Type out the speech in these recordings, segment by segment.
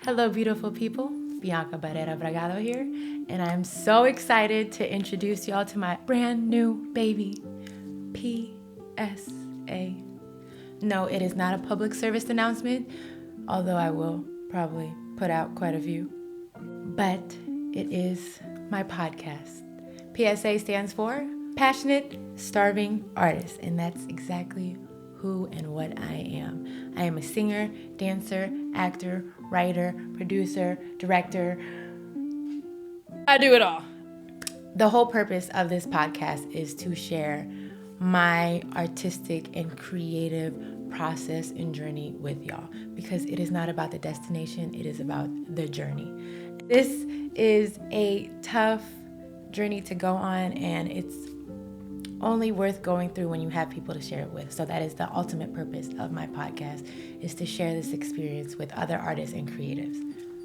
Hello, beautiful people. Bianca Barrera Bragado here, and I'm so excited to introduce y'all to my brand new baby, PSA. No, it is not a public service announcement, although I will probably put out quite a few. But it is my podcast. PSA stands for Passionate Starving Artist, and that's exactly who and what I am. I am a singer, dancer, actor, writer, producer, director. I do it all. The whole purpose of this podcast is to share my artistic and creative process and journey with y'all, because it is not about the destination, it is about the journey. This is a tough journey to go on, and it's only worth going through when you have people to share it with. So that is the ultimate purpose of my podcast, is to share this experience with other artists and creatives,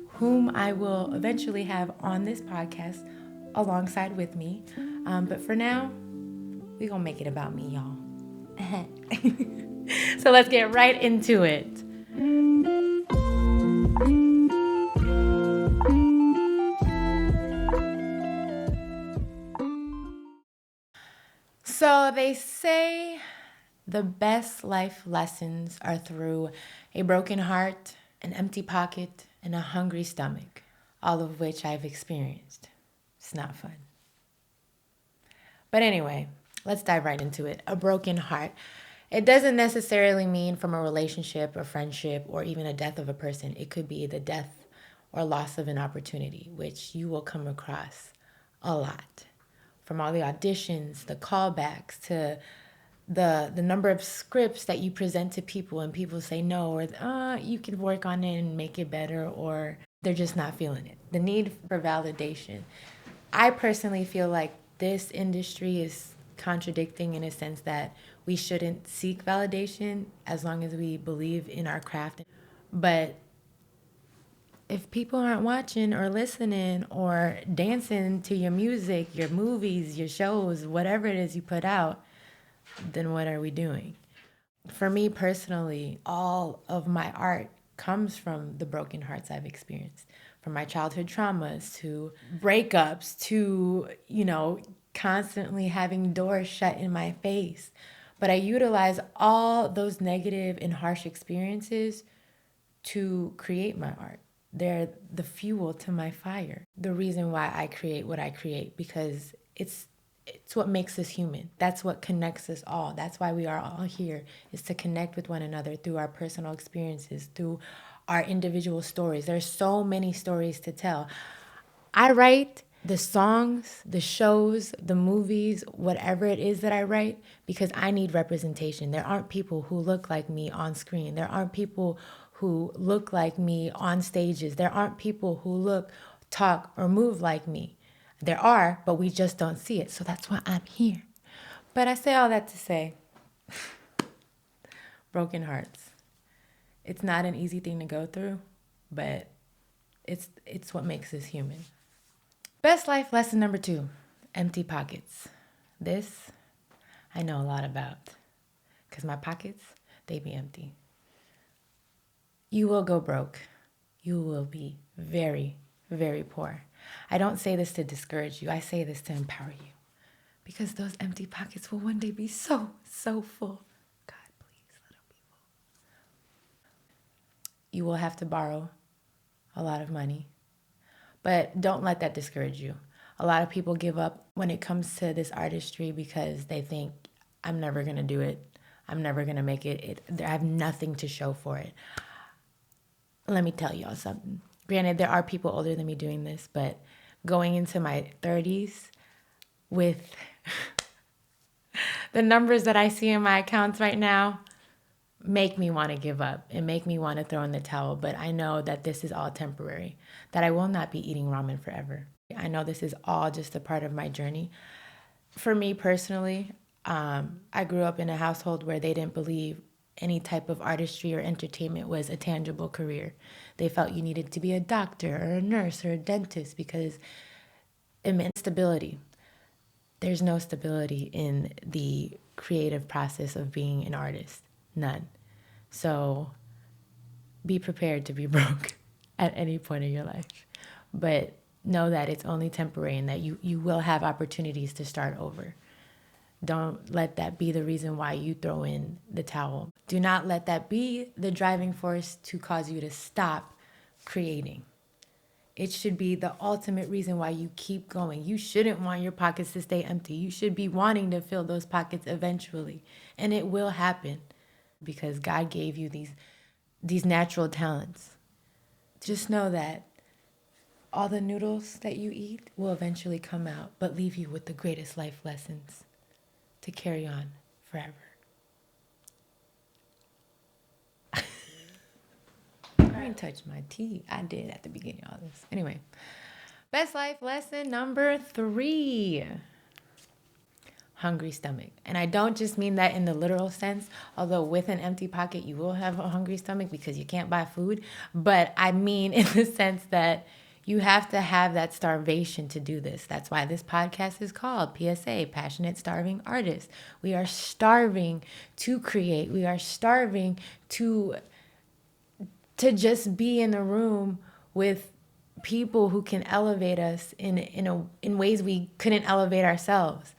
whom I will eventually have on this podcast alongside with me. But for now, we're gonna make it about me, y'all. So let's get right into it. So they say the best life lessons are through a broken heart, an empty pocket, and a hungry stomach, all of which I've experienced. It's not fun. But anyway, let's dive right into it. A broken heart. It doesn't necessarily mean from a relationship, a friendship, or even a death of a person. It could be the death or loss of an opportunity, which you will come across a lot. From all the auditions, the callbacks, to the number of scripts that you present to people and people say no, or you can work on it and make it better, or they're just not feeling it. The need for validation. I personally feel like this industry is contradicting in a sense that we shouldn't seek validation as long as we believe in our craft. But if people aren't watching or listening or dancing to your music, your movies, your shows, whatever it is you put out, then what are we doing? For me personally, all of my art comes from the broken hearts I've experienced. From my childhood traumas to breakups to, constantly having doors shut in my face. But I utilize all those negative and harsh experiences to create my art. They're the fuel to my fire. The reason why I create what I create, because it's what makes us human. That's what connects us all. That's why we are all here, is to connect with one another through our personal experiences, through our individual stories. There's so many stories to tell. I write the songs, the shows, the movies, whatever it is that I write, because I need representation. There aren't people who look like me on screen. There aren't people who look like me on stages. There aren't people who look, talk, or move like me. There are, but we just don't see it. So that's why I'm here. But I say all that to say, broken hearts. It's not an easy thing to go through, but it's what makes us human. Best life lesson number 2, empty pockets. This I know a lot about, because my pockets, they be empty. You will go broke. You will be very, very poor. I don't say this to discourage you. I say this to empower you, because those empty pockets will one day be so, so full. God, please let them be full. You will have to borrow a lot of money, but don't let that discourage you. A lot of people give up when it comes to this artistry because they think, I'm never going to do it. I'm never going to make it. I have nothing to show for it. Let me tell y'all something. Granted, there are people older than me doing this, but going into my 30s with the numbers that I see in my accounts right now make me want to give up and make me want to throw in the towel. But I know that this is all temporary, that I will not be eating ramen forever. I know this is all just a part of my journey. For me personally, I grew up in a household where they didn't believe any type of artistry or entertainment was a tangible career. They felt you needed to be a doctor or a nurse or a dentist because it meant stability. There's no stability in the creative process of being an artist. None. So be prepared to be broke. at any point in your life. But know that it's only temporary and that you will have opportunities to start over. Don't let that be the reason why you throw in the towel. Do not let that be the driving force to cause you to stop creating. It should be the ultimate reason why you keep going. You shouldn't want your pockets to stay empty. You should be wanting to fill those pockets eventually. And it will happen because God gave you these natural talents. Just know that all the noodles that you eat will eventually come out, but leave you with the greatest life lessons to carry on forever. I didn't touch my tea. I did at the beginning of all this. Anyway, best life lesson number 3. Hungry stomach. And I don't just mean that in the literal sense, although with an empty pocket you will have a hungry stomach because you can't buy food. But I mean in the sense that you have to have that starvation to do this. That's why this podcast is called PSA, Passionate Starving Artists. We are starving to create. We are starving to just be in a room with people who can elevate us in ways we couldn't elevate ourselves.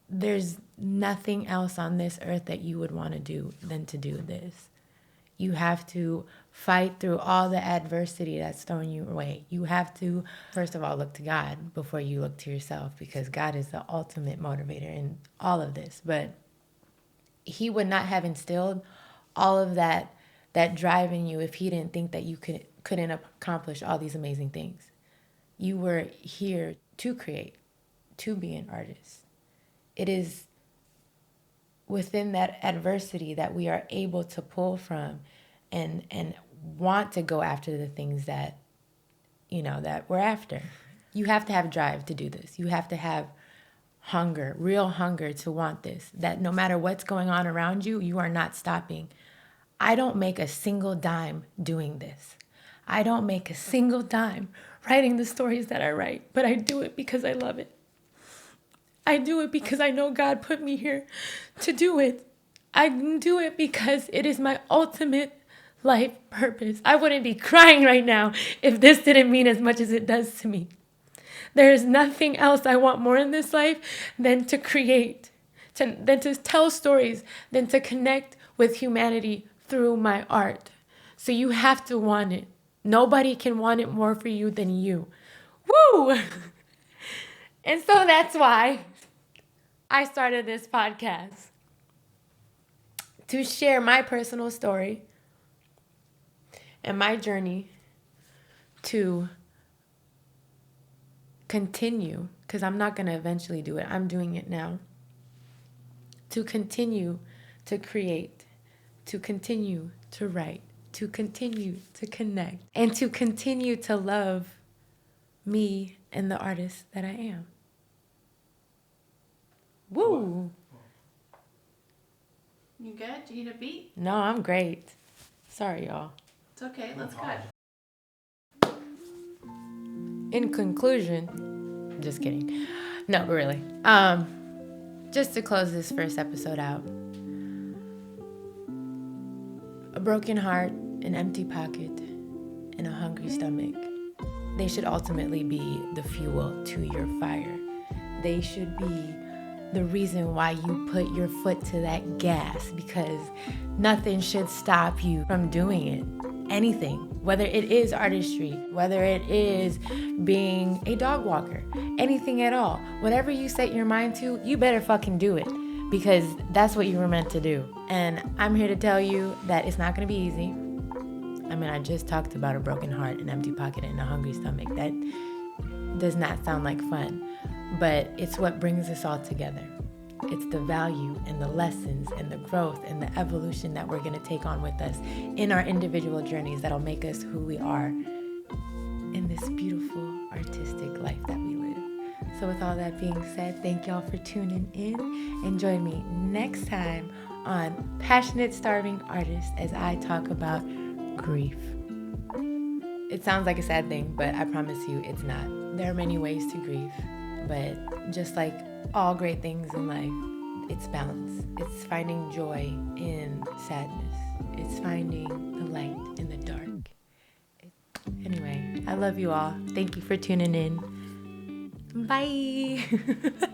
There's nothing else on this earth that you would want to do than to do this. You have to fight through all the adversity that's thrown you away. You have to, first of all, look to God before you look to yourself, because God is the ultimate motivator in all of this. But he would not have instilled all of that drive in you if he didn't think that you couldn't accomplish all these amazing things. You were here to create, to be an artist. It is within that adversity that we are able to pull from and want to go after the things that, that we're after. You have to have drive to do this. You have to have hunger, real hunger to want this, that no matter what's going on around you, you are not stopping. I don't make a single dime doing this. I don't make a single dime writing the stories that I write, but I do it because I love it. I do it because I know God put me here to do it. I do it because it is my ultimate life purpose. I wouldn't be crying right now if this didn't mean as much as it does to me. There is nothing else I want more in this life than to create, than to tell stories, than to connect with humanity through my art. So you have to want it. Nobody can want it more for you than you. Woo! And so that's why I started this podcast, to share my personal story and my journey to continue, because I'm not going to eventually do it. I'm doing it now. To continue to create, to continue to write, to continue to connect, and to continue to love me and the artist that I am. Woo! You good? Do you need a beat? No, I'm great. Sorry, y'all. It's okay. Let's cut. In conclusion, just kidding. No, but really. Just to close this first episode out. A broken heart, an empty pocket, and a hungry stomach. They should ultimately be the fuel to your fire. They should be the reason why you put your foot to that gas, because nothing should stop you from doing it. Anything, whether it is artistry, whether it is being a dog walker, anything at all. Whatever you set your mind to, you better fucking do it, because that's what you were meant to do. And I'm here to tell you that it's not going to be easy. I mean, I just talked about a broken heart, an empty pocket, and a hungry stomach. That does not sound like fun, but it's what brings us all together. It's the value and the lessons and the growth and the evolution that we're going to take on with us in our individual journeys that'll make us who we are in this beautiful artistic life that we live. So with all that being said, thank y'all for tuning in, and join me next time on Passionate Starving Artists as I talk about grief. It sounds like a sad thing, but I promise you it's not. There are many ways to grieve, but just like all great things in life, it's balance. It's finding joy in sadness. It's finding the light in the dark. I love you all. Thank you for tuning in. Bye.